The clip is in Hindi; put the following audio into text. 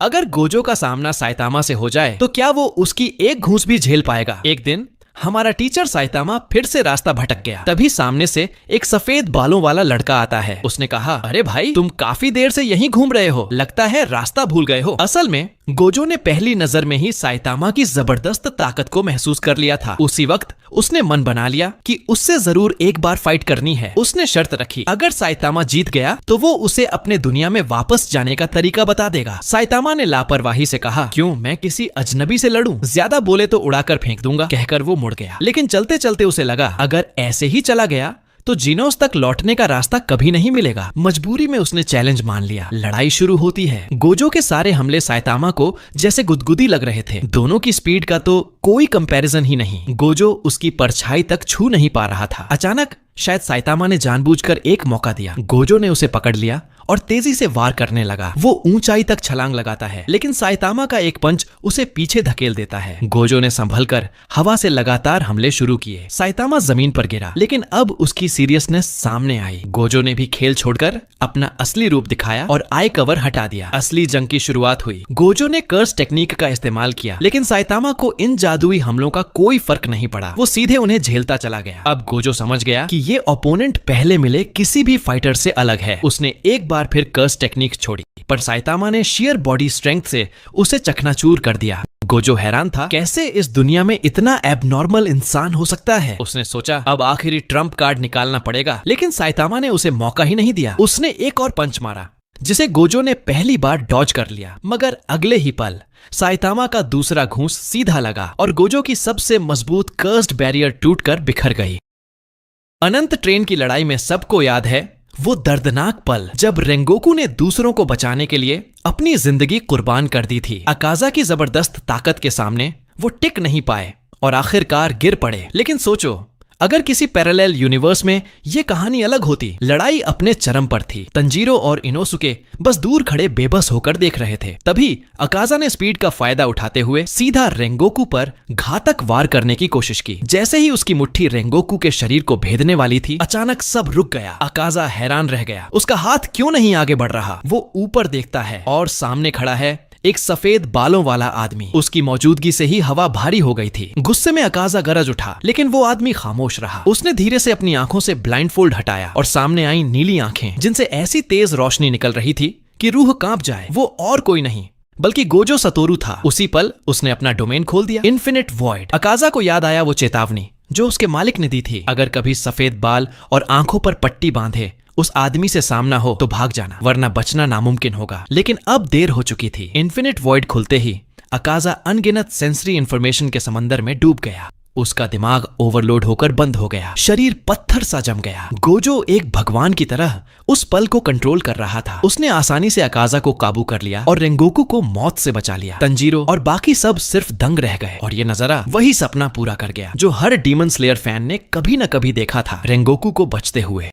अगर गोजो का सामना साइतामा से हो जाए तो क्या वो उसकी एक घूंस भी झेल पाएगा। एक दिन हमारा टीचर साइतामा फिर से रास्ता भटक गया। तभी सामने से एक सफेद बालों वाला लड़का आता है। उसने कहा, अरे भाई, तुम काफी देर से यहीं घूम रहे हो, लगता है रास्ता भूल गए हो। असल में गोजो ने पहली नजर में ही साइतामा की जबरदस्त ताकत को महसूस कर लिया था। उसी वक्त उसने मन बना लिया कि उससे जरूर एक बार फाइट करनी है। उसने शर्त रखी, अगर साइतामा जीत गया तो वो उसे अपने दुनिया में वापस जाने का तरीका बता देगा। साइतामा ने लापरवाही से कहा, क्यों, मैं किसी अजनबी से लड़ूं? ज्यादा बोले तो उड़ाकर फेंक दूंगा। कहकर वो मुड़ गया। लेकिन चलते चलते उसे लगा, अगर ऐसे ही चला गया तो जीनोस तक लौटने का रास्ता कभी नहीं मिलेगा। मजबूरी में उसने चैलेंज मान लिया। लड़ाई शुरू होती है। गोजो के सारे हमले साइतामा को जैसे गुदगुदी लग रहे थे। दोनों की स्पीड का तो कोई कंपैरिजन ही नहीं। गोजो उसकी परछाई तक छू नहीं पा रहा था। अचानक शायद साइतामा ने जानबूझकर एक मौका दिया। गोजो ने उसे पकड़ लिया और तेजी से वार करने लगा। वो ऊंचाई तक छलांग लगाता है, लेकिन साइतामा का एक पंच उसे पीछे धकेल देता है। गोजो ने संभलकर हवा से लगातार हमले शुरू किए। साइतामा जमीन पर गिरा, लेकिन अब उसकी सीरियसनेस सामने आई। गोजो ने भी खेल छोड़कर अपना असली रूप दिखाया और आई कवर हटा दिया। असली जंग की शुरुआत हुई। गोजो ने कर्स टेक्निक का इस्तेमाल किया, लेकिन साइतामा को इन जादुई हमलों का कोई फर्क नहीं पड़ा। वो सीधे उन्हें झेलता चला गया। अब गोजो समझ गया कि ये ओपोनेंट पहले मिले किसी भी फाइटर से अलग है। उसने एक बार फिर कर्स टेक्निक छोड़ी, पर साइतामा ने शेयर बॉडी स्ट्रेंथ से उसे चकनाचूर कर दिया। गोजो हैरान था, कैसे इस दुनिया में इतना एबनॉर्मल इंसान हो सकता है। उसने सोचा, अब आखिरी ट्रम्प कार्ड निकालना पड़ेगा, लेकिन साइतामा ने उसे मौका ही नहीं दिया। उसने एक और पंच मारा, जिसे गोजो ने पहली बार डॉज कर लिया। मगर अगले ही पल साइतामा का दूसरा घूंस सीधा लगा और गोजो की सबसे मजबूत कर्स्ड बैरियर टूटकर बिखर गई। अनंत ट्रेन की लड़ाई में सबको याद है वो दर्दनाक पल जब रेंगोकू ने दूसरों को बचाने के लिए अपनी जिंदगी कुर्बान कर दी थी। अकाजा की जबरदस्त ताकत के सामने वो टिक नहीं पाए और आखिरकार गिर पड़े। लेकिन सोचो, अगर किसी पैरेलल यूनिवर्स में ये कहानी अलग होती। लड़ाई अपने चरम पर थी। तंजीरो और इनोसुके बस दूर खड़े बेबस होकर देख रहे थे। तभी अकाजा ने स्पीड का फायदा उठाते हुए सीधा रेंगोकू पर घातक वार करने की कोशिश की। जैसे ही उसकी मुट्ठी रेंगोकू के शरीर को भेदने वाली थी, अचानक सब रुक गया। अकाजा हैरान रह गया। उसका हाथ क्यों नहीं आगे बढ़ रहा। वो ऊपर देखता है और सामने खड़ा है एक सफेद बालों वाला आदमी। उसकी मौजूदगी से ही हवा भारी हो गई थी। गुस्से में अकाजा गरज उठा, लेकिन वो आदमी खामोश रहा। उसने धीरे से अपनी आंखों से ब्लाइंडफोल्ड हटाया और सामने आई नीली आंखें, जिनसे ऐसी तेज रोशनी निकल रही थी कि रूह कांप जाए। वो और कोई नहीं बल्कि गोजो सतोरू था। उसी पल उसने अपना डोमेन खोल दिया, इन्फिनिट वॉइड। अकाजा को याद आया वो चेतावनी जो उसके मालिक ने दी थी, अगर कभी सफेद बाल और आंखों पर पट्टी बांधे उस आदमी से सामना हो तो भाग जाना, वरना बचना नामुमकिन होगा। लेकिन अब देर हो चुकी थी। इन्फिनिट वॉइड खुलते ही अकाजा अनगिनत सेंसरी इंफॉर्मेशन के समंदर में डूब गया। उसका दिमाग ओवरलोड होकर बंद हो गया। शरीर पत्थर सा जम गया। गोजो एक भगवान की तरह उस पल को कंट्रोल कर रहा था। उसने आसानी से अकाजा को काबू कर लिया और रेंगोकू को मौत से बचा लिया। तंजीरो और बाकी सब सिर्फ दंग रह गए और ये नजारा वही सपना पूरा कर गया जो हर डीमन स्लेयर फैन ने कभी न कभी देखा था, रेंगोकू को बचते हुए।